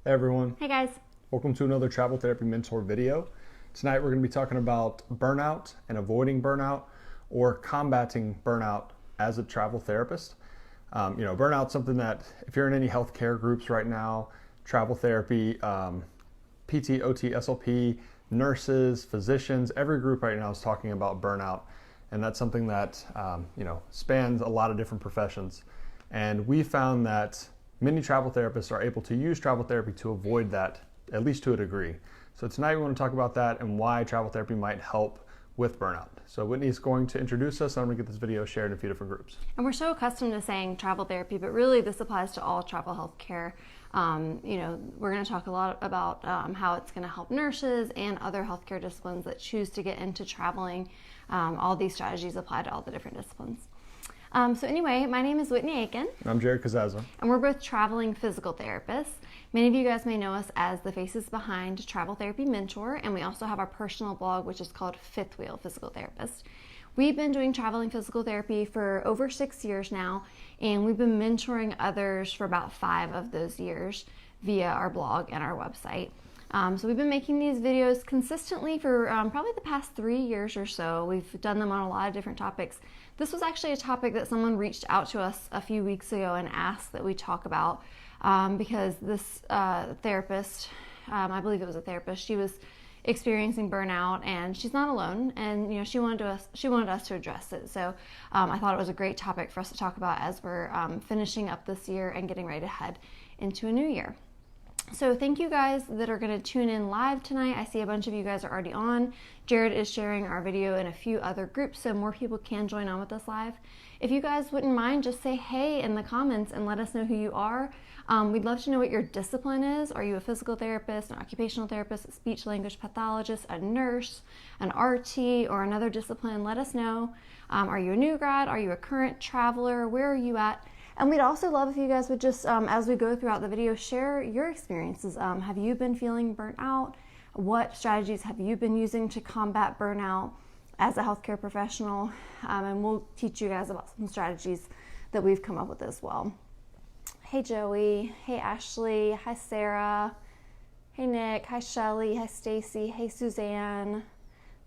Hey everyone, Hey guys. welcome to another Travel Therapy Mentor video. Tonight we're going to be talking about burnout and avoiding burnout or combating burnout as a travel therapist. Burnout's something that if you're in any healthcare groups right now, travel therapy, PT, OT, SLP, nurses, physicians, every group right now is talking about burnout. And that's something that, spans a lot of different professions. And we found that many travel therapists are able to use travel therapy to avoid that, at least to a degree. So tonight we want to talk about that and why travel therapy might help with burnout. So Whitney's going to introduce us, and I'm going to get this video shared in a few different groups. And we're so accustomed to saying travel therapy, but really this applies to all travel healthcare. We're going to talk a lot about how it's going to help nurses and other healthcare disciplines that choose to get into traveling. All these strategies apply to all the different disciplines. So anyway, my name is Whitney Aiken. I'm Jared Kazaza. And we're both traveling physical therapists. Many of you guys may know us as the faces behind Travel Therapy Mentor, and we also have our personal blog, which is called Fifth Wheel Physical Therapist. We've been doing traveling physical therapy for over 6 years now, and we've been mentoring others for about 5 of those years via our blog and our website. So we've been making these videos consistently for probably the past 3 years or so. We've done them on a lot of different topics. This was actually a topic that someone reached out to us a few weeks ago and asked that we talk about because this therapist, I believe it was a therapist, she was experiencing burnout, and she's not alone, and she wanted us to address it. So I thought it was a great topic for us to talk about as we're finishing up this year and getting ready to head into a new year. So thank you guys that are going to tune in live tonight. I see a bunch of you guys are already on. Jared is sharing our video in a few other groups, so more people can join on with us live. If you guys wouldn't mind, just say hey in the comments and let us know who you are. We'd love to know what your discipline is. Are you a physical therapist, an occupational therapist, a speech language pathologist, a nurse, an RT, or another discipline? Let us know. Are you a new grad? Are you a current traveler? Where are you at? And we'd also love if you guys would just, as we go throughout the video, share your experiences. Have you been feeling burnt out? What strategies have you been using to combat burnout as a healthcare professional? And we'll teach you guys about some strategies that we've come up with as well. Hey Joey, hey Ashley, hi Sarah, hey Nick, hi Shelly, hi Stacy, hey Suzanne.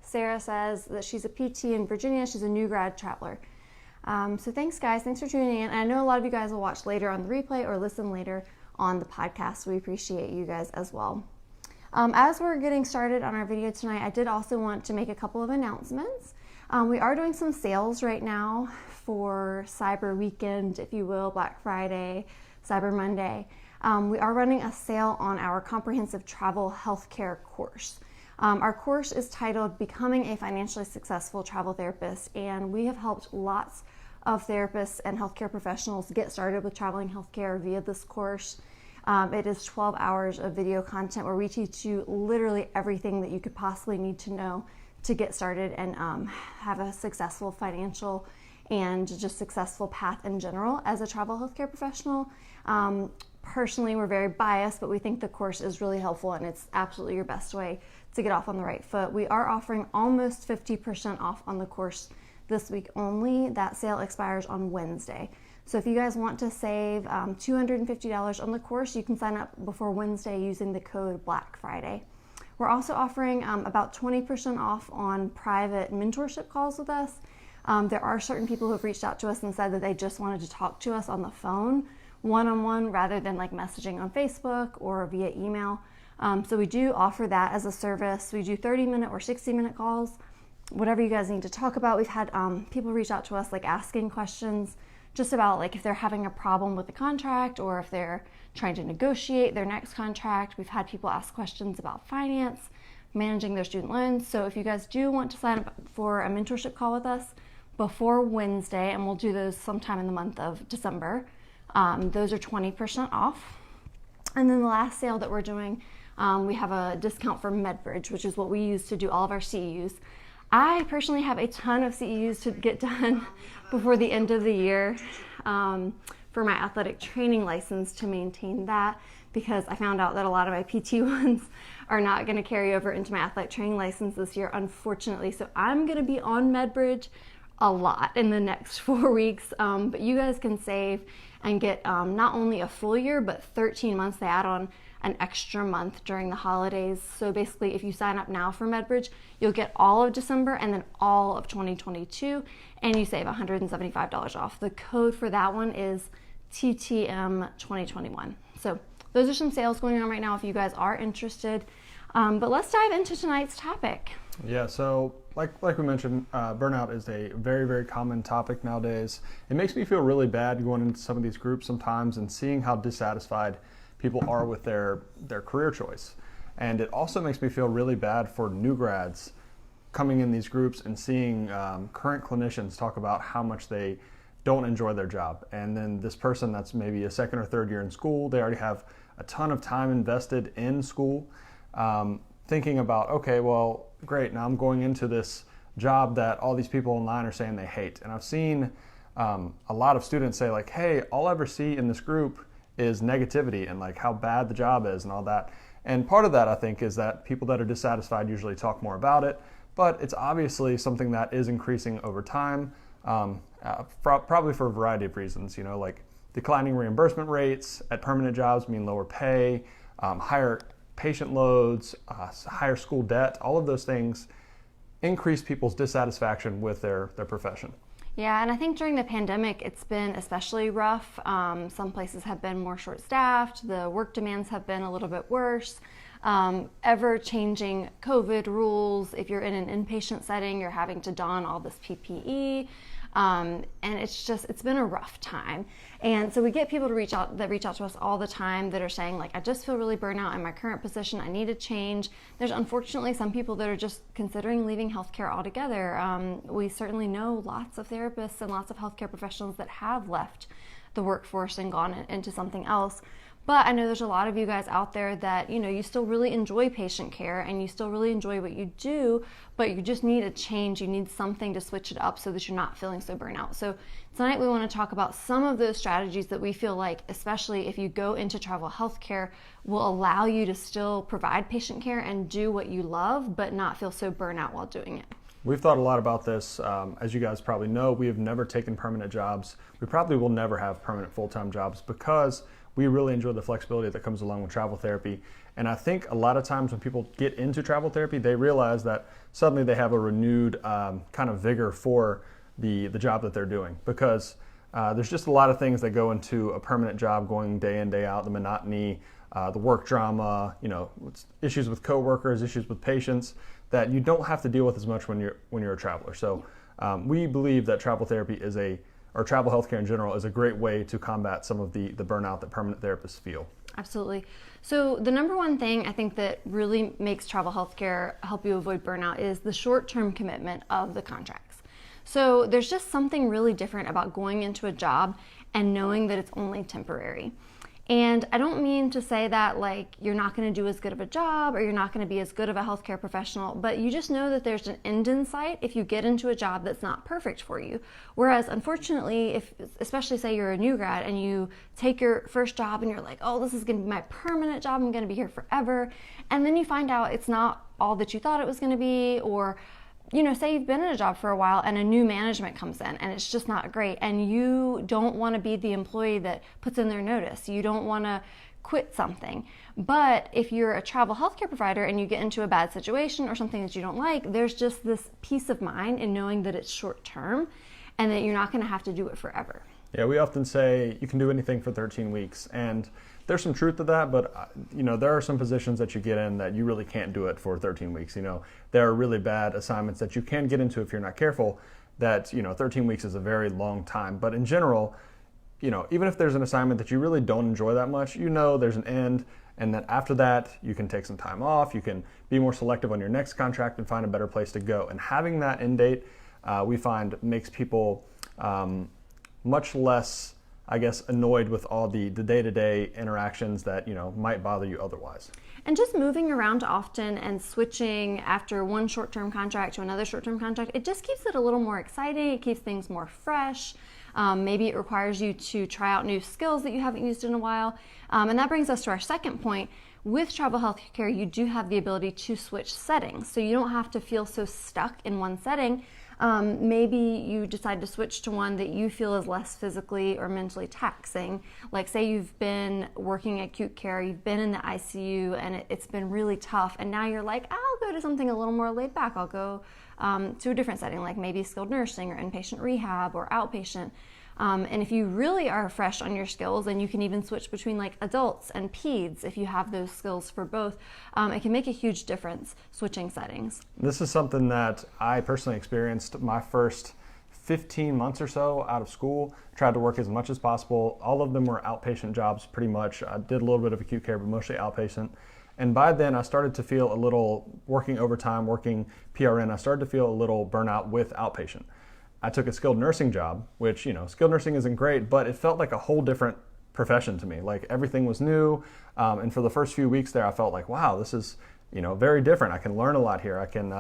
Sarah says that she's a PT in Virginia. She's a new grad traveler. So thanks guys, thanks for tuning in. And I know a lot of you guys will watch later on the replay or listen later on the podcast. We appreciate you guys as well. As we're getting started on our video tonight, I did also want to make a couple of announcements. We are doing some sales right now for Cyber Weekend, if you will, Black Friday, Cyber Monday. We are running a sale on our comprehensive travel healthcare course. Our course is titled Becoming a Financially Successful Travel Therapist, and we have helped lots of therapists and healthcare professionals get started with traveling healthcare via this course. It is 12 hours of video content where we teach you literally everything that you could possibly need to know to get started and have a successful financial and just successful path in general as a travel healthcare professional. Personally, we're very biased, but we think the course is really helpful and it's absolutely your best way to get off on the right foot. We are offering almost 50% off on the course this week only. That sale expires on Wednesday. So if you guys want to save $250 on the course, you can sign up before Wednesday using the code Black Friday. We're also offering about 20% off on private mentorship calls with us. There are certain people who have reached out to us and said that they just wanted to talk to us on the phone, one-on-one, rather than like messaging on Facebook or via email. So we do offer that as a service. We do 30-minute or 60-minute calls, whatever you guys need to talk about. We've had people reach out to us like asking questions just about like if they're having a problem with the contract or if they're trying to negotiate their next contract. We've had people ask questions about finance, managing their student loans. So if you guys do want to sign up for a mentorship call with us before Wednesday, and we'll do those sometime in the month of December, those are 20% off. And then the last sale that we're doing, we have a discount for MedBridge, which is what we use to do all of our CEUs. I personally have a ton of CEUs to get done before the end of the year for my athletic training license to maintain that, because I found out that a lot of my PT ones are not going to carry over into my athletic training license this year, unfortunately. So I'm going to be on MedBridge a lot in the next 4 weeks, but you guys can save and get not only a full year, but 13 months. They add on an extra month during the holidays. So basically, if you sign up now for MedBridge, you'll get all of December and then all of 2022, and you save $175 off. The code for that one is TTM 2021. So those are some sales going on right now if you guys are interested. But let's dive into tonight's topic. Yeah, so like we mentioned, burnout is a very, very common topic nowadays. It makes me feel really bad going into some of these groups sometimes and seeing how dissatisfied people are with their career choice. And it also makes me feel really bad for new grads coming in these groups and seeing current clinicians talk about how much they don't enjoy their job. And then this person that's maybe a second or third year in school, they already have a ton of time invested in school, thinking about, okay, well, great, now I'm going into this job that all these people online are saying they hate. And I've seen a lot of students say like, hey, all I ever see in this group is negativity and like how bad the job is and all that. And part of that, I think, is that people that are dissatisfied usually talk more about it, but it's obviously something that is increasing over time, probably for a variety of reasons, like declining reimbursement rates at permanent jobs mean lower pay, higher patient loads, higher school debt. All of those things increase people's dissatisfaction with their profession. Yeah, and I think during the pandemic, it's been especially rough. Some places have been more short-staffed. The work demands have been a little bit worse. Ever-changing COVID rules. If you're in an inpatient setting, you're having to don all this PPE. And it's been a rough time. And so we get people to reach out to us all the time that are saying like, I just feel really burnt out in my current position. I need a change. There's unfortunately some people that are just considering leaving healthcare altogether. We certainly know lots of therapists and lots of healthcare professionals that have left the workforce and gone into something else. But I know there's a lot of you guys out there that, you still really enjoy patient care and you still really enjoy what you do, but you just need a change. You need something to switch it up so that you're not feeling so burnt out. So tonight we want to talk about some of those strategies that we feel like, especially if you go into travel healthcare, will allow you to still provide patient care and do what you love, but not feel so burnt out while doing it. We've thought a lot about this. As you guys probably know, we have never taken permanent jobs. We probably will never have permanent full-time jobs because we really enjoy the flexibility that comes along with travel therapy. And I think a lot of times when people get into travel therapy, they realize that suddenly they have a renewed kind of vigor for the job that they're doing, because there's just a lot of things that go into a permanent job, going day in, day out, the monotony, the work drama, issues with coworkers, issues with patients that you don't have to deal with as much when you're a traveler. So we believe that travel therapy or travel healthcare in general is a great way to combat some of the burnout that permanent therapists feel. Absolutely. So the number one thing I think that really makes travel healthcare help you avoid burnout is the short-term commitment of the contracts. So there's just something really different about going into a job and knowing that it's only temporary. And I don't mean to say that like you're not going to do as good of a job or you're not going to be as good of a healthcare professional, but you just know that there's an end in sight if you get into a job that's not perfect for you. Whereas unfortunately, especially say you're a new grad and you take your first job and you're like, oh, this is going to be my permanent job, I'm going to be here forever. And then you find out it's not all that you thought it was going to be, or say you've been in a job for a while and a new management comes in and it's just not great, and you don't want to be the employee that puts in their notice. You don't want to quit something. But if you're a travel healthcare provider and you get into a bad situation or something that you don't like, there's just this peace of mind in knowing that it's short term and that you're not going to have to do it forever. Yeah, we often say you can do anything for 13 weeks. And there's some truth to that, but there are some positions that you get in that you really can't do it for 13 weeks. There are really bad assignments that you can get into if you're not careful, that 13 weeks is a very long time. But in general, even if there's an assignment that you really don't enjoy that much, there's an end, and then after that you can take some time off, you can be more selective on your next contract and find a better place to go. And having that end date, we find, makes people much less, I guess, annoyed with all the day-to-day interactions that, might bother you otherwise. And just moving around often and switching after one short-term contract to another short-term contract, it just keeps it a little more exciting. It keeps things more fresh. Maybe it requires you to try out new skills that you haven't used in a while. And that brings us to our second point. With travel healthcare, you do have the ability to switch settings. So you don't have to feel so stuck in one setting. Maybe you decide to switch to one that you feel is less physically or mentally taxing. Like say you've been working acute care, you've been in the ICU and it's been really tough, and now you're like, I'll go to something a little more laid back. I'll go to a different setting, like maybe skilled nursing or inpatient rehab or outpatient. And if you really are fresh on your skills, and you can even switch between like adults and peds if you have those skills for both, it can make a huge difference switching settings. This is something that I personally experienced my first 15 months or so out of school. Tried to work as much as possible. All of them were outpatient jobs pretty much. I did a little bit of acute care, but mostly outpatient. And by then I started to feel a little, working overtime, working PRN, I started to feel a little burnout with outpatient. I took a skilled nursing job, which, skilled nursing isn't great, but it felt like a whole different profession to me. Like everything was new. And for the first few weeks there, I felt like, wow, this is, very different. I can learn a lot here. I can,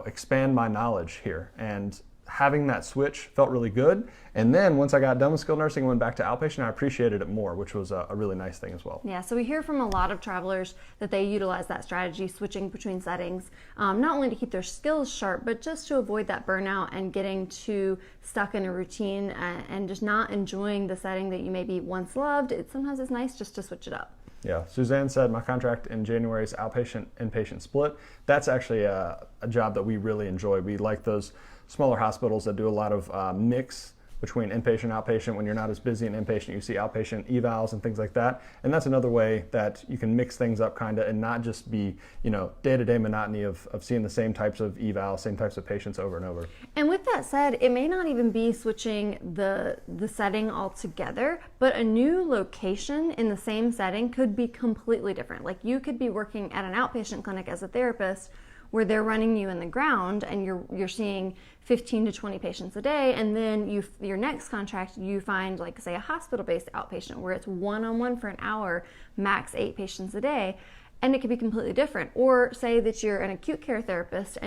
expand my knowledge here. And having that switch felt really good. And then once I got done with skilled nursing and went back to outpatient, I appreciated it more, which was a really nice thing as well. Yeah, so we hear from a lot of travelers that they utilize that strategy, switching between settings, not only to keep their skills sharp, but just to avoid that burnout and getting too stuck in a routine and just not enjoying the setting that you maybe once loved. Sometimes it's nice just to switch it up. Yeah, Suzanne said my contract in January is outpatient, inpatient split. That's actually a job that we really enjoy. We like those smaller hospitals that do a lot of mix between inpatient and outpatient. When you're not as busy in inpatient, you see outpatient evals and things like that. And that's another way that you can mix things up kind of and not just be, day-to-day monotony of seeing the same types of evals, same types of patients over and over. And with that said, it may not even be switching the setting altogether, but a new location in the same setting could be completely different. Like you could be working at an outpatient clinic as a therapist where they're running you in the ground and you're seeing 15 to 20 patients a day, and then your next contract you find like say a hospital-based outpatient where it's one-on-one for an hour, max 8 patients a day, and it could be completely different. Or say that you're an acute care therapist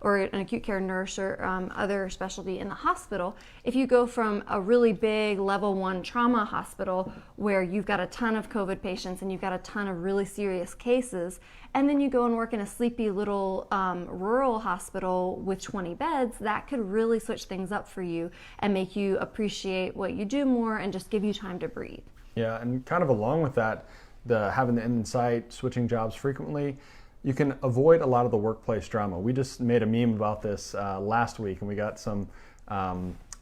or an acute care nurse or other specialty in the hospital. If you go from a really big level 1 trauma hospital where you've got a ton of COVID patients and you've got a ton of really serious cases, and then you go and work in a sleepy little rural hospital with 20 beds, that could really switch things up for you and make you appreciate what you do more and just give you time to breathe. Yeah, and kind of along with that, having the end in sight, switching jobs frequently, you can avoid a lot of the workplace drama. We just made a meme about this last week, and we got some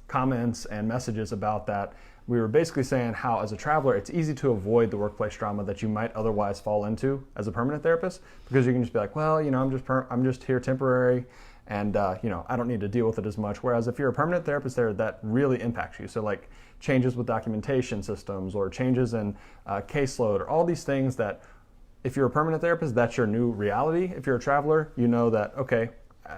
comments and messages about that. We were basically saying how, as a traveler, it's easy to avoid the workplace drama that you might otherwise fall into as a permanent therapist, because you can just be like, well, I'm just here temporary, and I don't need to deal with it as much. Whereas if you're a permanent therapist there, that really impacts you. So like changes with documentation systems or changes in caseload or all these things that if you're a permanent therapist, that's your new reality. If you're a traveler, you know that, okay,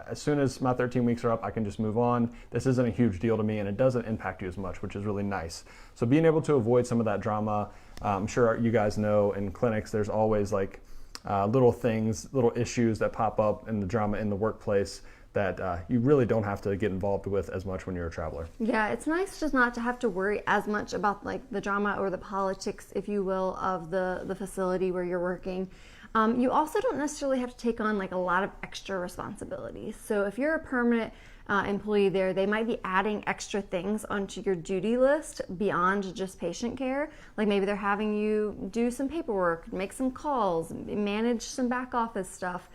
as soon as my 13 weeks are up, I can just move on. This isn't a huge deal to me, and it doesn't impact you as much, which is really nice. So being able to avoid some of that drama, I'm sure you guys know in clinics, there's always like little things, little issues that pop up in the drama in the workplace that you really don't have to get involved with as much when you're a traveler. Yeah, it's nice just not to have to worry as much about like the drama or the politics, if you will, of the facility where you're working. You also don't necessarily have to take on like a lot of extra responsibilities. So if you're a permanent employee there, they might be adding extra things onto your duty list beyond just patient care. Like maybe they're having you do some paperwork, make some calls, manage some back office stuff.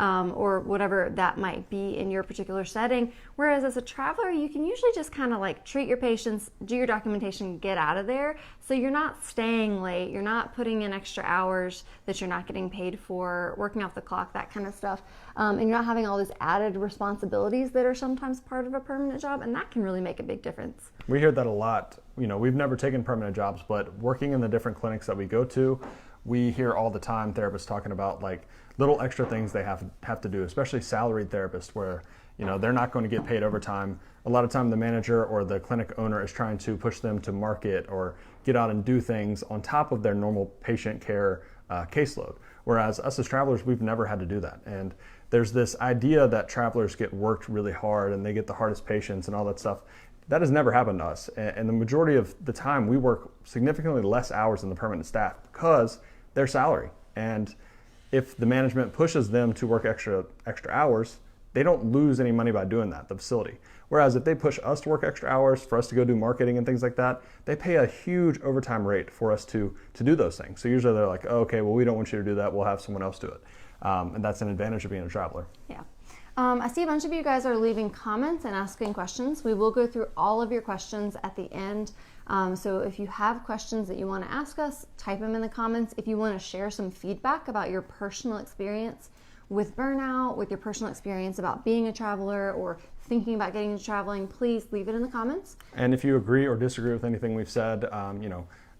Or whatever that might be in your particular setting. Whereas as a traveler, you can usually just kind of like treat your patients, do your documentation, get out of there. So you're not staying late, you're not putting in extra hours that you're not getting paid for, working off the clock, that kind of stuff. And you're not having all these added responsibilities that are sometimes part of a permanent job, and that can really make a big difference. We hear that a lot. We've never taken permanent jobs, but working in the different clinics that we go to, we hear all the time therapists talking about like little extra things they have to do, especially salaried therapists where they're not going to get paid overtime. A lot of time the manager or the clinic owner is trying to push them to market or get out and do things on top of their normal patient care caseload. Whereas us as travelers, we've never had to do that. And there's this idea that travelers get worked really hard and they get the hardest patients and all that stuff. That has never happened to us. And the majority of the time we work significantly less hours than the permanent staff because they're salary. And if the management pushes them to work extra hours, they don't lose any money by doing that, the facility. Whereas if they push us to work extra hours, for us to go do marketing and things like that, they pay a huge overtime rate for us to do those things. So usually they're like, oh, okay, well, we don't want you to do that. We'll have someone else do it. And that's an advantage of being a traveler. Yeah. I see a bunch of you guys are leaving comments and asking questions. We will go through all of your questions at the end. So if you have questions that you want to ask us, type them in the comments. If you want to share some feedback about your personal experience with burnout, with your personal experience about being a traveler or thinking about getting into traveling, please leave it in the comments. And if you agree or disagree with anything we've said,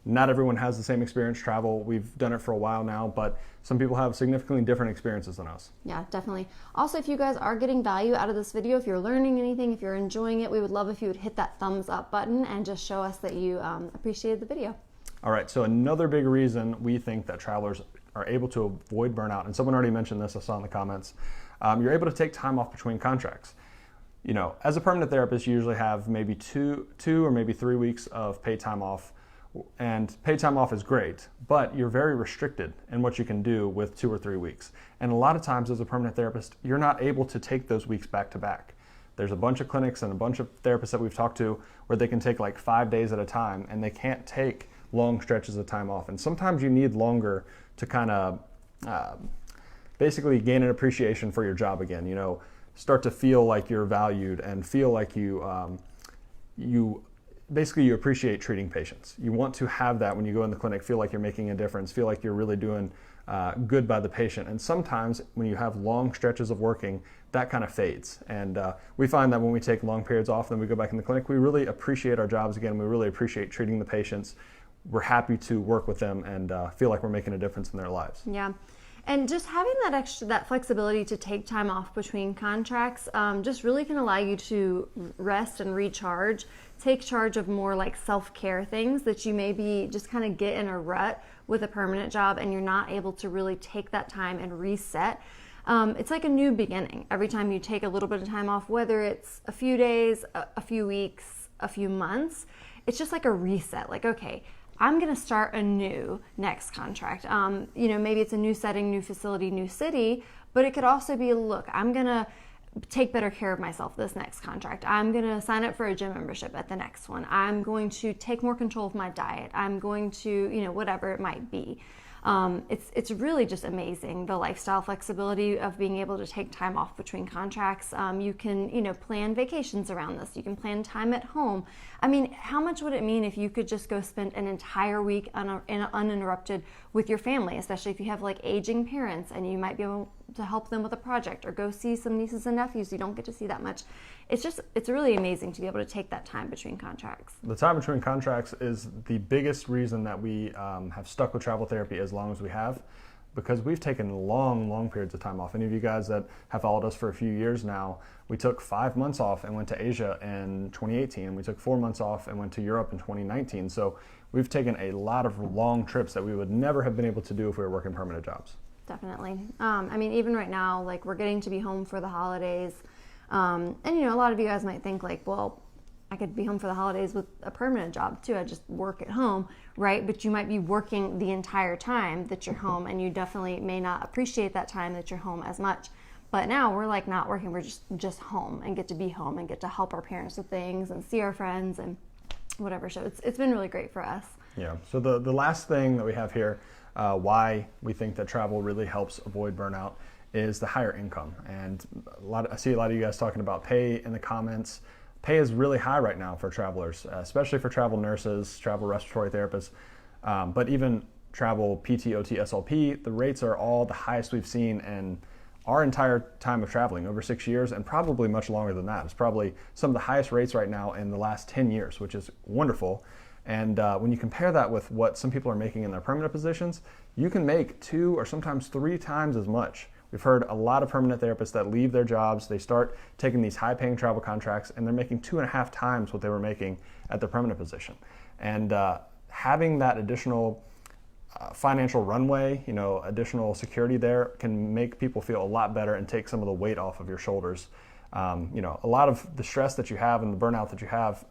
not everyone has the same experience travel. We've done it for a while now, but some people have significantly different experiences than us. Yeah, definitely. Also, if you guys are getting value out of this video, if you're learning anything, if you're enjoying it, we would love if you would hit that thumbs up button and just show us that you appreciated the video. All right, so another big reason we think that travelers are able to avoid burnout, and someone already mentioned this, I saw in the comments, you're able to take time off between contracts. As a permanent therapist, you usually have maybe two or maybe 3 weeks of paid time off. And paid time off is great, but you're very restricted in what you can do with 2 or 3 weeks. And a lot of times as a permanent therapist, you're not able to take those weeks back to back. There's a bunch of clinics and a bunch of therapists that we've talked to where they can take like 5 days at a time and they can't take long stretches of time off. And sometimes you need longer to kind of basically gain an appreciation for your job again, start to feel like you're valued and feel like you appreciate treating patients. You want to have that when you go in the clinic, feel like you're making a difference, feel like you're really doing good by the patient. And sometimes when you have long stretches of working, that kind of fades. And we find that when we take long periods off and then we go back in the clinic, we really appreciate our jobs again. We really appreciate treating the patients. We're happy to work with them and feel like we're making a difference in their lives. Yeah. And just having that flexibility to take time off between contracts just really can allow you to rest and recharge, take charge of more like self-care things that you maybe just kind of get in a rut with a permanent job and you're not able to really take that time and reset. It's like a new beginning. Every time you take a little bit of time off, whether it's a few days, a few weeks, a few months, it's just like a reset. Like, okay, I'm going to start anew next contract. Maybe it's a new setting, new facility, new city, but it could also be, look, I'm going to take better care of myself this next contract. I'm going to sign up for a gym membership at the next one. I'm going to take more control of my diet. I'm going to, whatever it might be. It's really just amazing, the lifestyle flexibility of being able to take time off between contracts. You can, plan vacations around this. You can plan time at home. I mean, how much would it mean if you could just go spend an entire week uninterrupted with your family, especially if you have like aging parents and you might be able to help them with a project or go see some nieces and nephews you don't get to see that much. It's really amazing to be able to take that time between contracts. The time between contracts is the biggest reason that we have stuck with travel therapy as long as we have, because we've taken long periods of time off. Any of you guys that have followed us for a few years now, we took 5 months off and went to Asia in 2018. We took 4 months off and went to Europe in 2019. So we've taken a lot of long trips that we would never have been able to do if we were working permanent jobs. Definitely. Even right now, like we're getting to be home for the holidays. And a lot of you guys might think like, well, I could be home for the holidays with a permanent job too. I just work at home, right? But you might be working the entire time that you're home and you definitely may not appreciate that time that you're home as much. But now we're like not working, we're just home and get to be home and get to help our parents with things and see our friends and whatever. So it's been really great for us. Yeah, so the last thing that we have here, why we think that travel really helps avoid burnout, is the higher income. And I see a lot of you guys talking about pay in the comments. Pay is really high right now for travelers, especially for travel nurses, travel respiratory therapists, but even travel PT, OT, SLP, the rates are all the highest we've seen in our entire time of traveling, over 6 years, and probably much longer than that. It's probably some of the highest rates right now in the last 10 years, which is wonderful. And when you compare that with what some people are making in their permanent positions, you can make 2 or sometimes 3 times as much. We've heard a lot of permanent therapists that leave their jobs, they start taking these high-paying travel contracts, and they're making 2.5 times what they were making at their permanent position. And having that additional financial runway, additional security there can make people feel a lot better and take some of the weight off of your shoulders. A lot of the stress that you have and the burnout that you have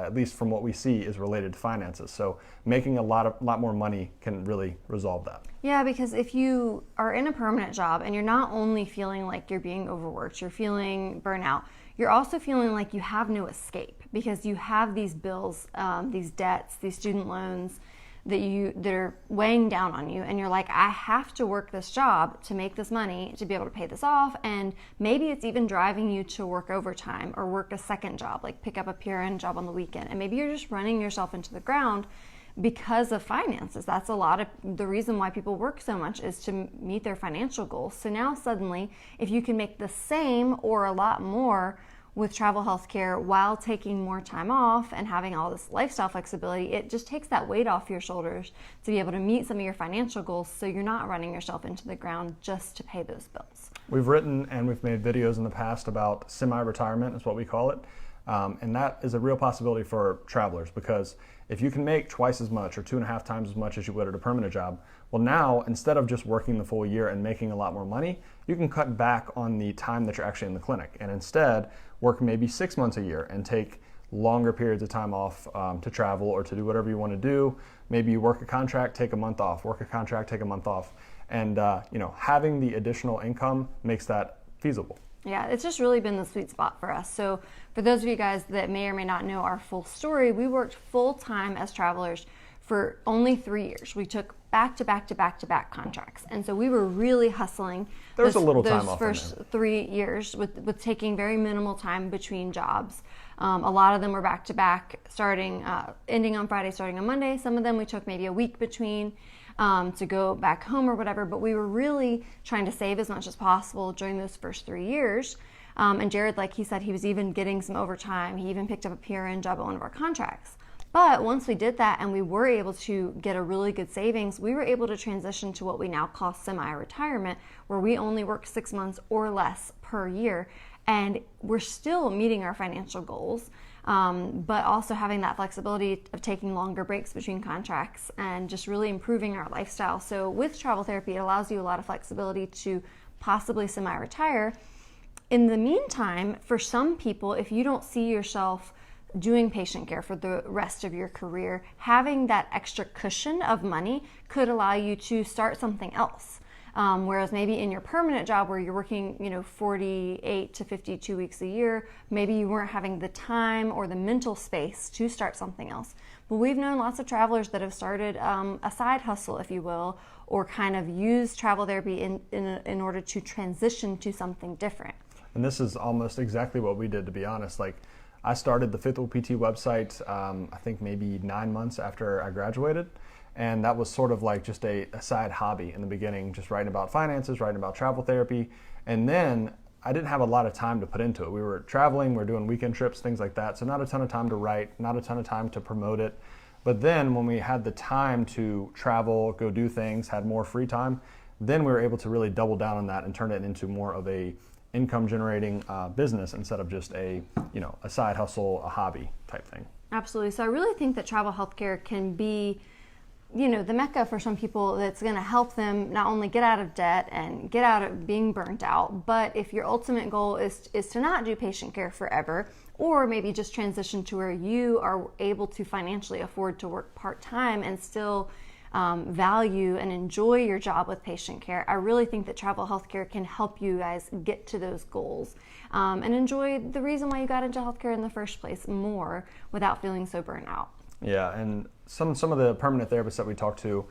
at least from what we see, is related to finances. So making a lot more money can really resolve that. Yeah, because if you are in a permanent job and you're not only feeling like you're being overworked, you're feeling burnout, you're also feeling like you have no escape because you have these bills, these debts, these student loans that are weighing down on you, and you're like, I have to work this job to make this money to be able to pay this off. And maybe it's even driving you to work overtime or work a second job, like pick up a PRN job on the weekend, and maybe you're just running yourself into the ground because of finances. That's a lot of the reason why people work so much, is to meet their financial goals. So now suddenly, if you can make the same or a lot more with travel healthcare while taking more time off and having all this lifestyle flexibility, it just takes that weight off your shoulders to be able to meet some of your financial goals, so you're not running yourself into the ground just to pay those bills. We've written and we've made videos in the past about semi-retirement, is what we call it. And that is a real possibility for travelers, because if you can make twice as much or 2.5 times as much as you would at a permanent job, well, now instead of just working the full year and making a lot more money, you can cut back on the time that you're actually in the clinic and instead work maybe 6 months a year and take longer periods of time off to travel or to do whatever you want to do. Maybe you work a contract, take a month off, work a contract, take a month off. And having the additional income makes that feasible. Yeah, it's just really been the sweet spot for us. So for those of you guys that may or may not know our full story, we worked full time as travelers for only 3 years. We took back-to-back contracts. And so we were really hustling There's a little time those off first 3 years with taking very minimal time between jobs. A lot of them were back-to-back, ending on Friday, starting on Monday. Some of them we took maybe a week between to go back home or whatever, but we were really trying to save as much as possible during those first 3 years. And Jared, like he said, he was even getting some overtime. He even picked up a PRN job at one of our contracts. But once we did that and we were able to get a really good savings, we were able to transition to what we now call semi-retirement, where we only work 6 months or less per year. And we're still meeting our financial goals, but also having that flexibility of taking longer breaks between contracts and just really improving our lifestyle. So with travel therapy, it allows you a lot of flexibility to possibly semi-retire. In the meantime, for some people, if you don't see yourself doing patient care for the rest of your career, having that extra cushion of money could allow you to start something else. Whereas maybe in your permanent job where you're working, 48 to 52 weeks a year, maybe you weren't having the time or the mental space to start something else. But we've known lots of travelers that have started a side hustle, if you will, or kind of used travel therapy in order to transition to something different. And this is almost exactly what we did, to be honest. I started the Fifth Wheel PT website, I think maybe 9 months after I graduated. And that was sort of like just a side hobby in the beginning, just writing about finances, writing about travel therapy. And then I didn't have a lot of time to put into it. We were traveling, we were doing weekend trips, things like that. So not a ton of time to write, not a ton of time to promote it. But then when we had the time to travel, go do things, had more free time, then we were able to really double down on that and turn it into more of a income generating business instead of just a side hustle, a hobby type thing. Absolutely. So I really think that travel healthcare can be the mecca for some people that's going to help them not only get out of debt and get out of being burnt out, but if your ultimate goal is to not do patient care forever, or maybe just transition to where you are able to financially afford to work part-time and still value and enjoy your job with patient care, I really think that travel healthcare can help you guys get to those goals and enjoy the reason why you got into healthcare in the first place more without feeling so burnt out. Yeah, and some of the permanent therapists that we talk to,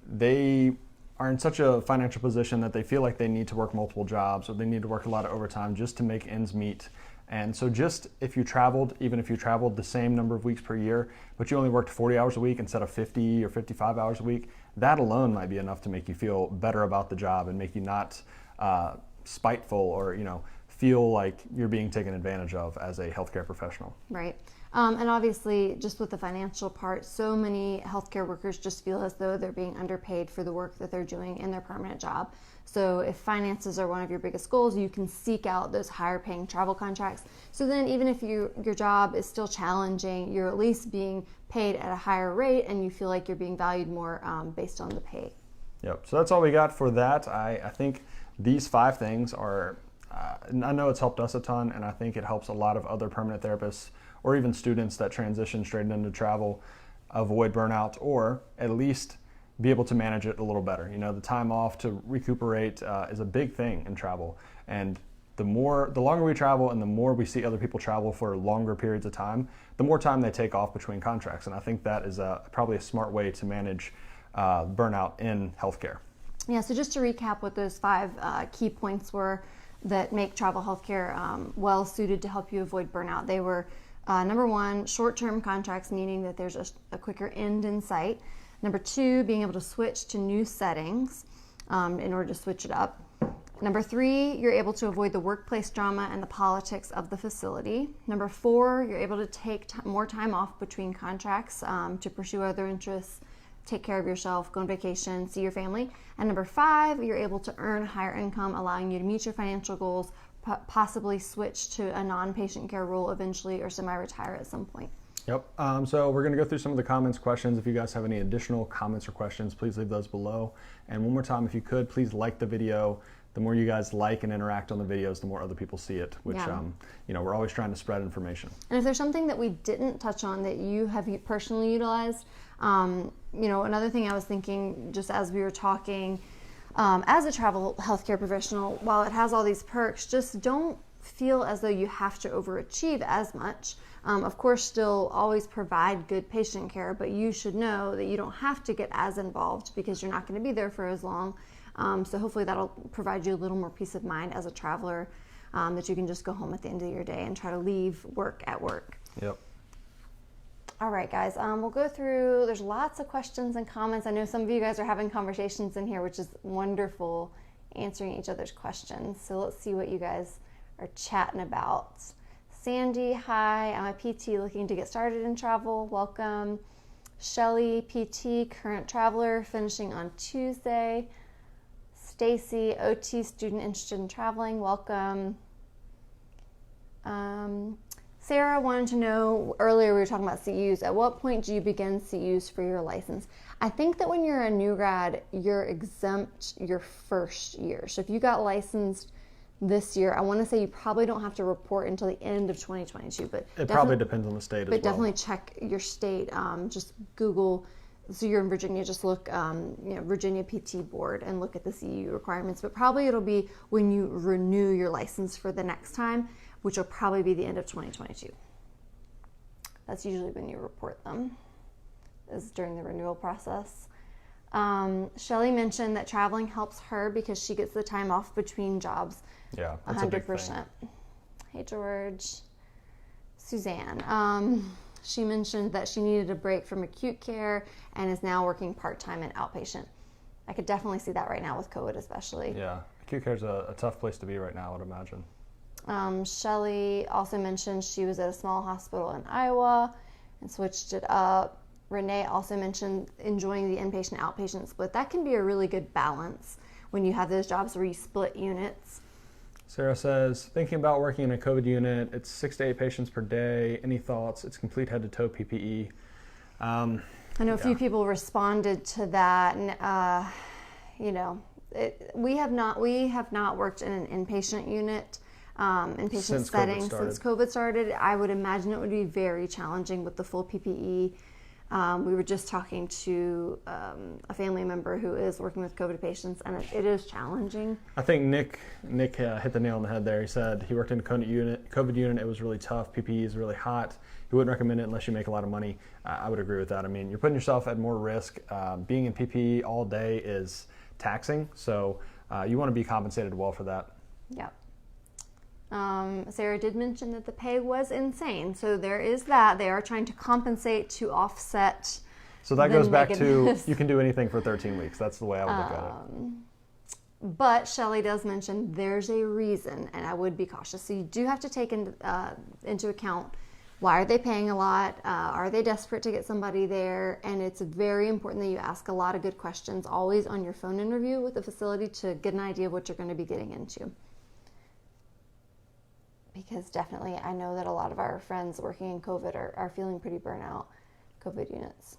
they are in such a financial position that they feel like they need to work multiple jobs or they need to work a lot of overtime just to make ends meet. And so just even if you traveled the same number of weeks per year, but you only worked 40 hours a week instead of 50 or 55 hours a week, that alone might be enough to make you feel better about the job and make you not spiteful or feel like you're being taken advantage of as a healthcare professional. Right. And obviously, just with the financial part, so many healthcare workers just feel as though they're being underpaid for the work that they're doing in their permanent job. So if finances are one of your biggest goals, you can seek out those higher paying travel contracts. So then even if your job is still challenging, you're at least being paid at a higher rate and you feel like you're being valued more based on the pay. Yep. So that's all we got for that. I think these 5 things are, I know it's helped us a ton, and I think it helps a lot of other permanent therapists or even students that transition straight into travel avoid burnout, or at least be able to manage it a little better. You know, the time off to recuperate is a big thing in travel, and the longer we travel and the more we see other people travel for longer periods of time, the more time they take off between contracts. And I think that is probably a smart way to manage burnout in healthcare. Yeah, so just to recap what those 5 key points were that make travel healthcare well suited to help you avoid burnout. They were number 1, short-term contracts, meaning that there's a quicker end in sight. Number 2, being able to switch to new settings in order to switch it up. Number 3, you're able to avoid the workplace drama and the politics of the facility. Number 4, you're able to take more time off between contracts to pursue other interests, take care of yourself, go on vacation, see your family. And number 5, you're able to earn higher income, allowing you to meet your financial goals, possibly switch to a non-patient care role eventually, or semi-retire at some point. Yep. So we're going to go through some of the comments, questions. If you guys have any additional comments or questions, please leave those below. And one more time, if you could, please like the video. The more you guys like and interact on the videos, the more other people see it, which, we're always trying to spread information. And if there's something that we didn't touch on that you have personally utilized, another thing I was thinking just as we were talking, as a travel healthcare professional, while it has all these perks, just don't feel as though you have to overachieve as much. Of course, still always provide good patient care, but you should know that you don't have to get as involved because you're not going to be there for as long. So hopefully that'll provide you a little more peace of mind as a traveler, that you can just go home at the end of your day and try to leave work at work. Yep. All right, guys, we'll go through, there's lots of questions and comments. I know some of you guys are having conversations in here, which is wonderful, answering each other's questions. So let's see what you guys are chatting about. Sandy, hi, I'm a PT looking to get started in travel. Welcome. Shelly, PT, current traveler, finishing on Tuesday. Stacy, OT student interested in traveling. Welcome. Sarah wanted to know, earlier we were talking about CEUs. At what point do you begin CEUs for your license? I think that when you're a new grad, you're exempt your first year. So if you got licensed this year, I want to say you probably don't have to report until the end of 2022. But it probably depends on the state as well. But definitely check your state. Just Google. So you're in Virginia, just look, Virginia PT Board and look at the CEU requirements. But probably it'll be when you renew your license for the next time, which will probably be the end of 2022. That's usually when you report them, is during the renewal process. Shelly mentioned that traveling helps her because she gets the time off between jobs. Yeah, that's 100%. A big thing. Hey, George. Suzanne. She mentioned that she needed a break from acute care and is now working part-time in outpatient. I could definitely see that right now with COVID especially. Yeah, acute care is a tough place to be right now, I would imagine. Shelly also mentioned she was at a small hospital in Iowa and switched it up. Renee also mentioned enjoying the inpatient outpatient split. That can be a really good balance when you have those jobs where you split units. Sarah says, thinking about working in a COVID unit, it's 6 to 8 patients per day. Any thoughts? It's complete head-to-toe PPE. I know a few people responded to that, and we have not worked in an inpatient unit, inpatient setting since COVID started. I would imagine it would be very challenging with the full PPE. We were just talking to a family member who is working with COVID patients, and it is challenging. I think Nick hit the nail on the head there. He said he worked in a COVID unit. It was really tough. PPE is really hot. He wouldn't recommend it unless you make a lot of money. I would agree with that. I mean, you're putting yourself at more risk. Being in PPE all day is taxing, so you want to be compensated well for that. Yeah. Sarah did mention that the pay was insane, so there is that. They are trying to compensate to offset. So that goes back to you can do anything for 13 weeks. That's the way I would look at it. But Shelly does mention there's a reason, and I would be cautious. So you do have to take into account, why are they paying a lot? Are they desperate to get somebody there? And it's very important that you ask a lot of good questions, always on your phone interview with the facility, to get an idea of what you're going to be getting into. Because definitely, I know that a lot of our friends working in COVID are feeling pretty burnout, COVID units.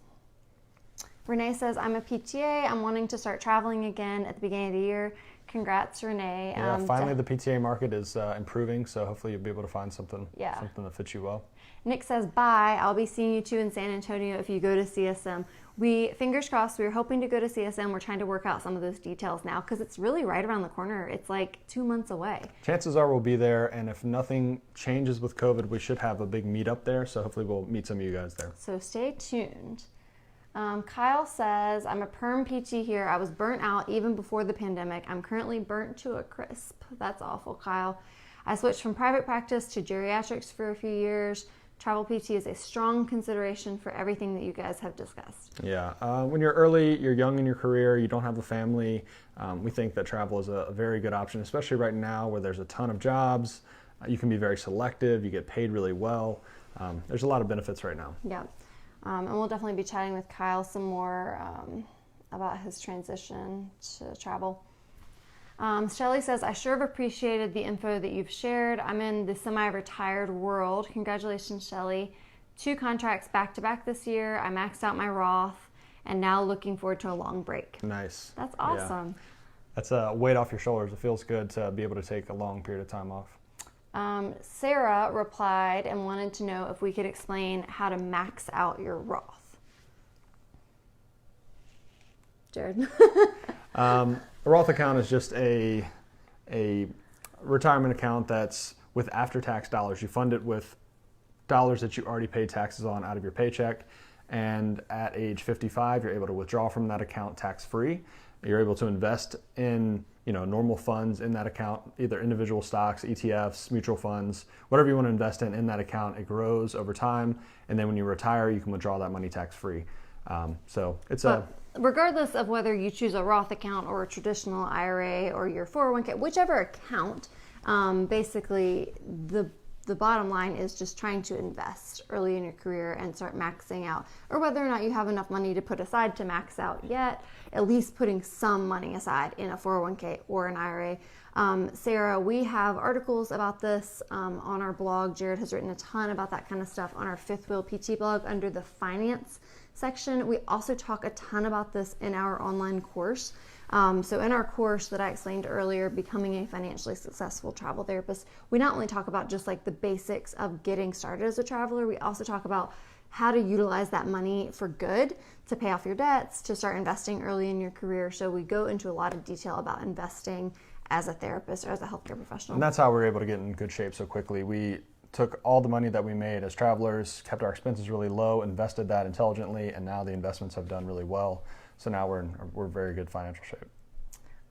Renee says, I'm a PTA. I'm wanting to start traveling again at the beginning of the year. Congrats, Renee. Yeah, finally the PTA market is improving, so hopefully you'll be able to find something that fits you well. Nick says, bye. I'll be seeing you too in San Antonio if you go to CSM. Fingers crossed, we were hoping to go to CSM. We're trying to work out some of those details now because it's really right around the corner. It's like 2 months away. Chances are we'll be there, and if nothing changes with COVID, we should have a big meetup there, so hopefully we'll meet some of you guys there. So stay tuned. Kyle says, I'm a perm PT here. I was burnt out even before the pandemic. I'm currently burnt to a crisp. That's awful, Kyle. I switched from private practice to geriatrics for a few years. Travel PT is a strong consideration for everything that you guys have discussed. Yeah, when you're young in your career, you don't have a family, we think that travel is a very good option, especially right now where there's a ton of jobs. You can be very selective, you get paid really well. There's a lot of benefits right now. Yeah. And we'll definitely be chatting with Kyle some more about his transition to travel. Shelly says, I sure have appreciated the info that you've shared. I'm in the semi-retired world. Congratulations, Shelly. 2 contracts back-to-back this year. I maxed out my Roth and now looking forward to a long break. Nice. That's awesome. Yeah. That's a weight off your shoulders. It feels good to be able to take a long period of time off. Sarah replied and wanted to know if we could explain how to max out your Roth. Jared. A Roth account is just a retirement account that's with after-tax dollars. You fund it with dollars that you already paid taxes on out of your paycheck, and at age 55, you're able to withdraw from that account tax-free. You're able to invest in normal funds in that account, either individual stocks, ETFs, mutual funds, whatever you want to invest in that account. It grows over time, and then when you retire, you can withdraw that money tax-free. Regardless of whether you choose a Roth account or a traditional IRA or your 401k, whichever account, basically the bottom line is just trying to invest early in your career and start maxing out, or whether or not you have enough money to put aside to max out yet, at least putting some money aside in a 401k or an IRA. Sarah, we have articles about this on our blog. Jared has written a ton about that kind of stuff on our Fifth Wheel PT blog under the finance section. We also talk a ton about this in our online course. So in our course that I explained earlier, Becoming a Financially Successful Travel Therapist, we not only talk about just like the basics of getting started as a traveler, we also talk about how to utilize that money for good, to pay off your debts, to start investing early in your career. So we go into a lot of detail about investing as a therapist or as a healthcare professional. And that's how we're able to get in good shape so quickly. We took all the money that we made as travelers, kept our expenses really low, invested that intelligently, and now the investments have done really well. So now we're in very good financial shape.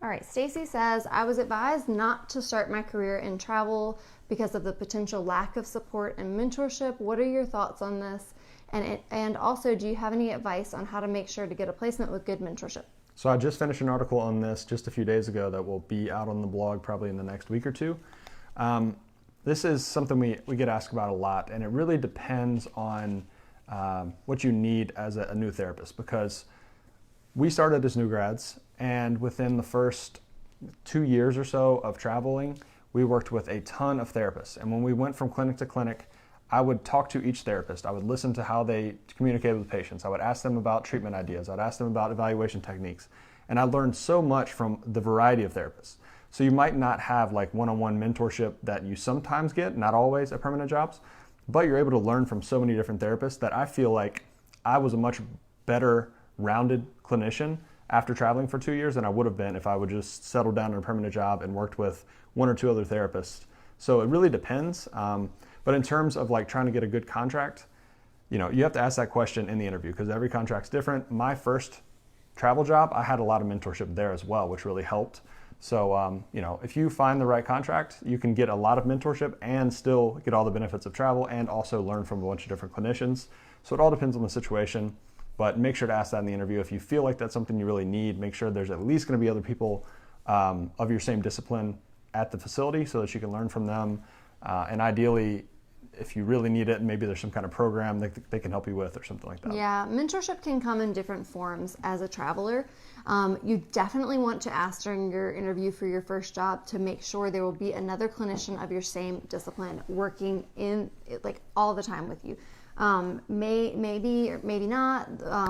All right, Stacy says, I was advised not to start my career in travel because of the potential lack of support and mentorship. What are your thoughts on this? And also, do you have any advice on how to make sure to get a placement with good mentorship? So I just finished an article on this just a few days ago that will be out on the blog probably in the next week or two. This is something we get asked about a lot, and it really depends on what you need as a new therapist, because we started as new grads, and within the first 2 years or so of traveling, we worked with a ton of therapists. And when we went from clinic to clinic, I would talk to each therapist. I would listen to how they communicated with patients. I would ask them about treatment ideas. I'd ask them about evaluation techniques. And I learned so much from the variety of therapists. So you might not have like one-on-one mentorship that you sometimes get, not always at permanent jobs, but you're able to learn from so many different therapists that I feel like I was a much better rounded clinician after traveling for 2 years than I would have been if I would just settle down in a permanent job and worked with 1 or 2 other therapists. So it really depends. But in terms of like trying to get a good contract, you have to ask that question in the interview because every contract's different. My first travel job, I had a lot of mentorship there as well, which really helped. So, if you find the right contract, you can get a lot of mentorship and still get all the benefits of travel and also learn from a bunch of different clinicians. So it all depends on the situation, but make sure to ask that in the interview. If you feel like that's something you really need, make sure there's at least going to be other people of your same discipline at the facility so that you can learn from them. And ideally, if you really need it, maybe there's some kind of program that they can help you with or something like that. Yeah, mentorship can come in different forms as a traveler. You definitely want to ask during your interview for your first job to make sure there will be another clinician of your same discipline working in like all the time with you. Maybe or maybe not,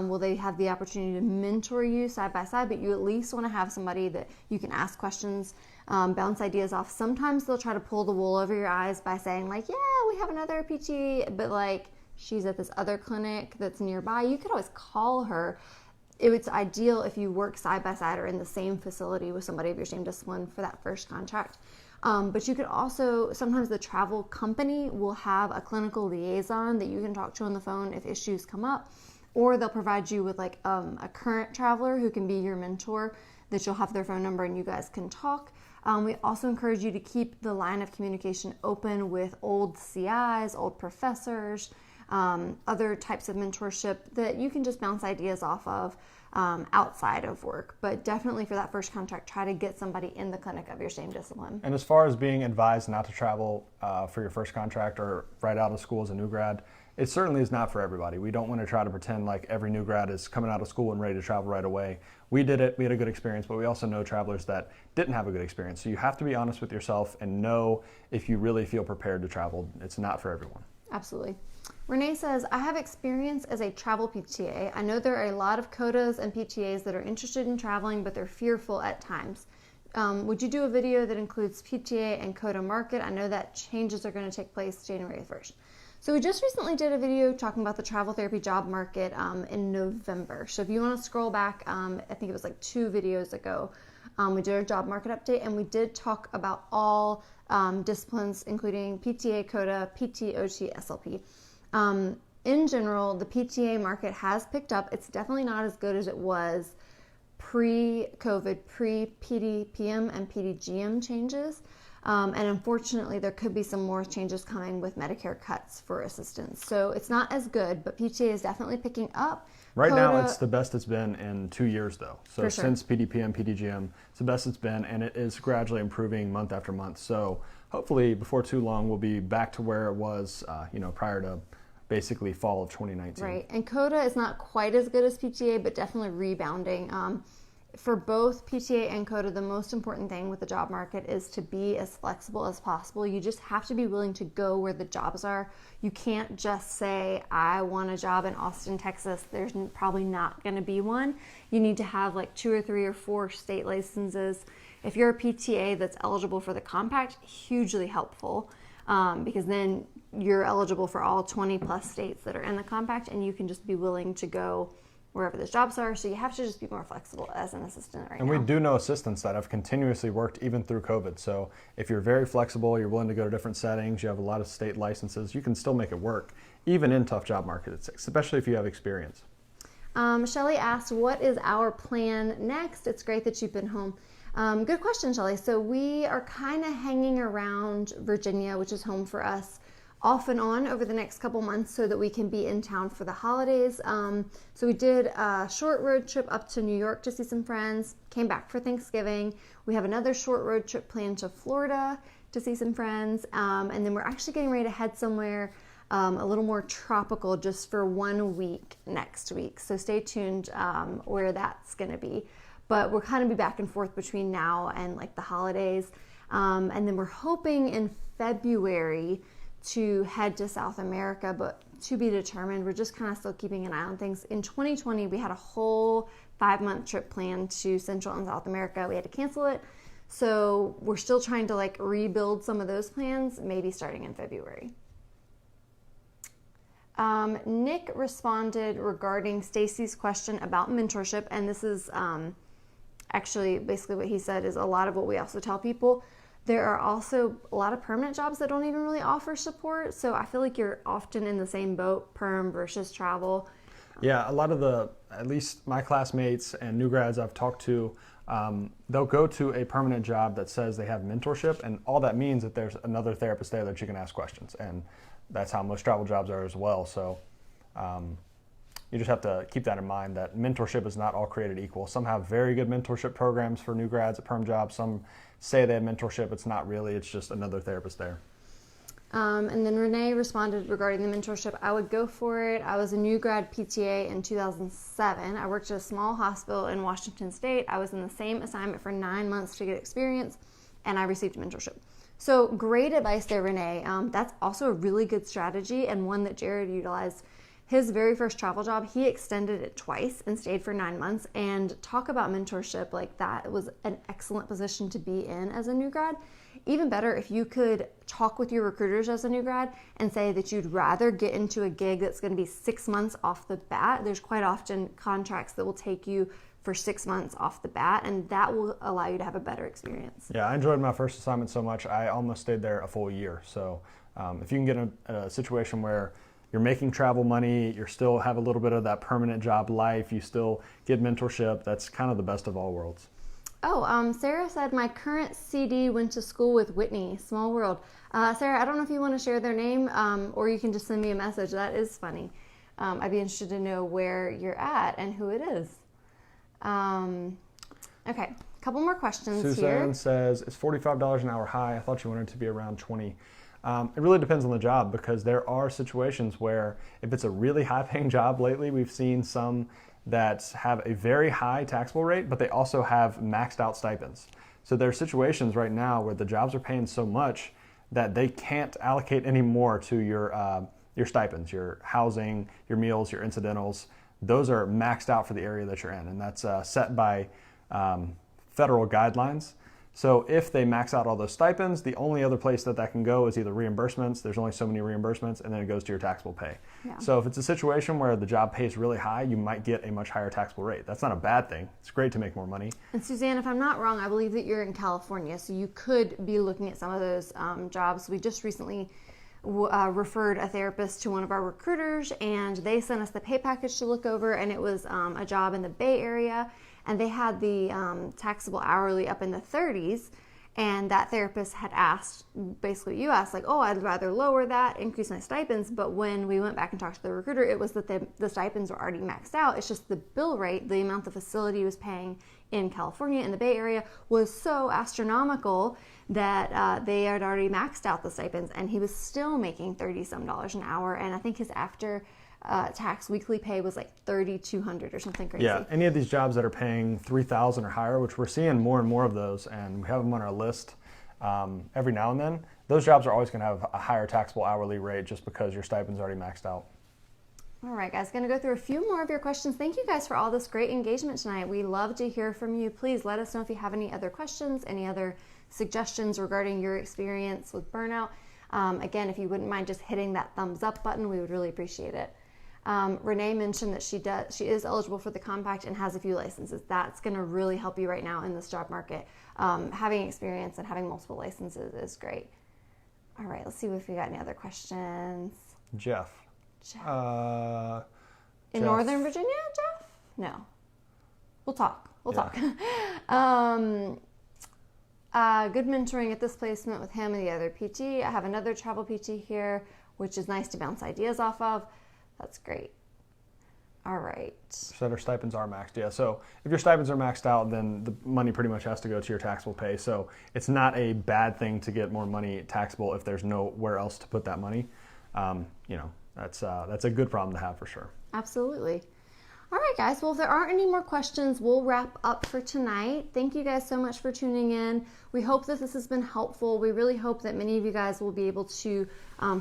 will they have the opportunity to mentor you side by side, but you at least want to have somebody that you can ask questions, bounce ideas off. Sometimes they'll try to pull the wool over your eyes by saying like, yeah, we have another PT, but like she's at this other clinic that's nearby. You could always call her. It's ideal if you work side by side or in the same facility with somebody of your same discipline for that first contract. But you could also, sometimes the travel company will have a clinical liaison that you can talk to on the phone if issues come up, or they'll provide you with like a current traveler who can be your mentor, that you'll have their phone number and you guys can talk. We also encourage you to keep the line of communication open with old CIs, old professors, other types of mentorship that you can just bounce ideas off of outside of work. But definitely for that first contract, try to get somebody in the clinic of your same discipline. And as far as being advised not to travel for your first contract or right out of school as a new grad, it certainly is not for everybody. We don't want to try to pretend like every new grad is coming out of school and ready to travel right away. We did it, we had a good experience, but we also know travelers that didn't have a good experience. So you have to be honest with yourself and know if you really feel prepared to travel. It's not for everyone. Absolutely. Renee says, I have experience as a travel PTA. I know there are a lot of CODAs and PTAs that are interested in traveling, but they're fearful at times. Would you do a video that includes PTA and CODA market? I know that changes are going to take place January 1st. So we just recently did a video talking about the travel therapy job market in November. So if you want to scroll back, I think it was like 2 videos ago, we did our job market update, and we did talk about all disciplines, including PTA, CODA, PT, OT, SLP. In general, the PTA market has picked up. It's definitely not as good as it was pre-COVID, pre-PDPM and PDGM changes. And unfortunately, there could be some more changes coming with Medicare cuts for assistance. So it's not as good, but PTA is definitely picking up. Right now, it's the best it's been in 2 years, though. So For sure. since PDPM, PDGM, it's the best it's been, and it is gradually improving month after month. So hopefully, before too long, we'll be back to where it was, prior to basically fall of 2019. Right, and CODA is not quite as good as PTA, but definitely rebounding. For both PTA and CODA, the most important thing with the job market is to be as flexible as possible. You just have to be willing to go where the jobs are. You can't just say, I want a job in Austin, Texas. There's probably not going to be one. You need to have like 2 or 3 or 4 state licenses. If you're a PTA that's eligible for the compact, hugely helpful, because then you're eligible for all 20 plus states that are in the compact, and you can just be willing to go wherever those jobs are. So you have to just be more flexible as an assistant right now. And we do know assistants that have continuously worked even through COVID. So if you're very flexible, you're willing to go to different settings, you have a lot of state licenses, you can still make it work, even in tough job markets, especially if you have experience. Shelly asked, what is our plan next? It's great that you've been home. Good question, Shelly. So we are kind of hanging around Virginia, which is home for us, off and on over the next couple months so that we can be in town for the holidays. So we did a short road trip up to New York to see some friends, came back for Thanksgiving. We have another short road trip planned to Florida to see some friends. And then we're actually getting ready to head somewhere a little more tropical just for 1 week next week. So stay tuned where that's going to be. But we'll kind of be back and forth between now and like the holidays. And then we're hoping in February to head to South America, but to be determined. We're just kind of still keeping an eye on things. In 2020, we had a whole 5-month trip planned to Central and South America. We had to cancel it. So we're still trying to like rebuild some of those plans, maybe starting in February. Nick responded regarding Stacy's question about mentorship, and this is actually basically what he said is a lot of what we also tell people. There are also a lot of permanent jobs that don't even really offer support. So I feel like you're often in the same boat, perm versus travel. Yeah, a lot of at least my classmates and new grads I've talked to, they'll go to a permanent job that says they have mentorship, and all that means that there's another therapist there that you can ask questions. And that's how most travel jobs are as well. So you just have to keep that in mind, that mentorship is not all created equal. Some have very good mentorship programs for new grads at perm jobs. Some say they have mentorship. It's not really. It's just another therapist there. And then Renee responded regarding the mentorship. I would go for it. I was a new grad PTA in 2007. I worked at a small hospital in Washington State. I was in the same assignment for 9 months to get experience, and I received mentorship. So great advice there, Renee. That's also a really good strategy and one that Jared utilized. His very first travel job, he extended it twice and stayed for 9 months. And talk about mentorship, like that was an excellent position to be in as a new grad. Even better if you could talk with your recruiters as a new grad and say that you'd rather get into a gig that's going to be 6 months off the bat. There's quite often contracts that will take you for 6 months off the bat, and that will allow you to have a better experience. Yeah, I enjoyed my first assignment so much, I almost stayed there a full year. So if you can get in a situation where you're making travel money, you still have a little bit of that permanent job life, you still get mentorship, that's kind of the best of all worlds. Oh, Sarah said, my current CD went to school with Whitney. Small world. Sarah, I don't know if you want to share their name, or you can just send me a message. That is funny. I'd be interested to know where you're at and who it is. Okay, a couple more questions here. Suzanne says, is $45 an hour high? I thought you wanted it to be around 20. It really depends on the job, because there are situations where if it's a really high paying job, lately we've seen some that have a very high taxable rate, but they also have maxed out stipends. So there are situations right now where the jobs are paying so much that they can't allocate any more to your stipends, your housing, your meals, your incidentals. Those are maxed out for the area that you're in, and that's set by federal guidelines. So if they max out all those stipends, the only other place that can go is either reimbursements. There's only so many reimbursements, and then it goes to your taxable pay. Yeah. So if it's a situation where the job pays really high, you might get a much higher taxable rate. That's not a bad thing. It's great to make more money. And Suzanne, if I'm not wrong, I believe that you're in California, so you could be looking at some of those jobs. We just recently referred a therapist to one of our recruiters, and they sent us the pay package to look over, and it was a job in the Bay Area. And they had the taxable hourly up in the 30s, and that therapist had asked, basically you asked, like, oh, I'd rather lower that, increase my stipends, but when we went back and talked to the recruiter, it was that the stipends were already maxed out. It's just the bill rate, the amount the facility was paying in California, in the Bay Area, was so astronomical that they had already maxed out the stipends, and he was still making $30-some an hour, and I think his after tax weekly pay was like $3,200 or something crazy. Yeah, any of these jobs that are paying $3,000 or higher, which we're seeing more and more of those, and we have them on our list every now and then, those jobs are always going to have a higher taxable hourly rate just because your stipend's already maxed out. All right, guys, going to go through a few more of your questions. Thank you guys for all this great engagement tonight. We love to hear from you. Please let us know if you have any other questions, any other suggestions regarding your experience with burnout. Again, if you wouldn't mind just hitting that thumbs up button, we would really appreciate it. Renee mentioned that she is eligible for the compact and has a few licenses. That's going to really help you right now in this job market. Having experience and having multiple licenses is great. All right, let's see if we got any other questions. Jeff. In Northern Virginia, Jeff? No. We'll talk. We'll talk. Good mentoring at this placement with him and the other PT. I have another travel PT here, which is nice to bounce ideas off of. That's great. All right. So their stipends are maxed, yeah. So if your stipends are maxed out, then the money pretty much has to go to your taxable pay. So it's not a bad thing to get more money taxable if there's nowhere else to put that money. That's a good problem to have for sure. Absolutely. All right, guys. Well, if there aren't any more questions, we'll wrap up for tonight. Thank you guys so much for tuning in. We hope that this has been helpful. We really hope that many of you guys will be able to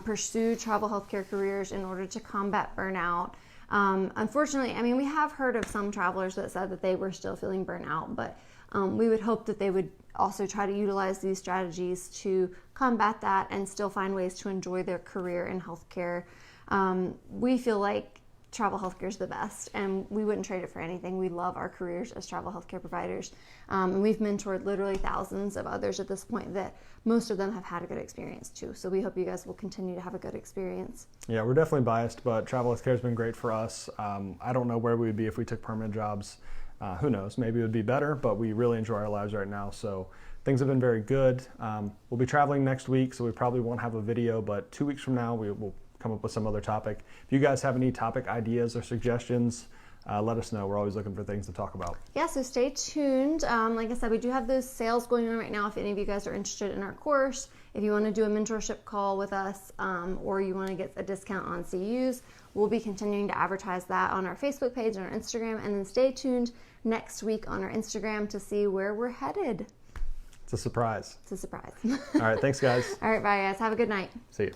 pursue travel healthcare careers in order to combat burnout. Unfortunately, I mean, we have heard of some travelers that said that they were still feeling burnout, but we would hope that they would also try to utilize these strategies to combat that and still find ways to enjoy their career in healthcare. We feel like travel healthcare is the best, and we wouldn't trade it for anything. We love our careers as travel healthcare providers, and we've mentored literally thousands of others at this point that most of them have had a good experience too. So we hope you guys will continue to have a good experience. Yeah, we're definitely biased, but travel healthcare has been great for us. I don't know where we would be if we took permanent jobs. Who knows? Maybe it would be better, but we really enjoy our lives right now. So things have been very good. We'll be traveling next week, so we probably won't have a video, but 2 weeks from now we will come up with some other topic. If you guys have any topic ideas or suggestions, let us know. We're always looking for things to talk about. Yeah, so stay tuned. Like I said, we do have those sales going on right now. If any of you guys are interested in our course, if you want to do a mentorship call with us, or you want to get a discount on CUs, we'll be continuing to advertise that on our Facebook page and our Instagram. And then stay tuned next week on our Instagram to see where we're headed. It's a surprise. It's a surprise. All right, thanks guys. All right, bye guys. Have a good night. See you.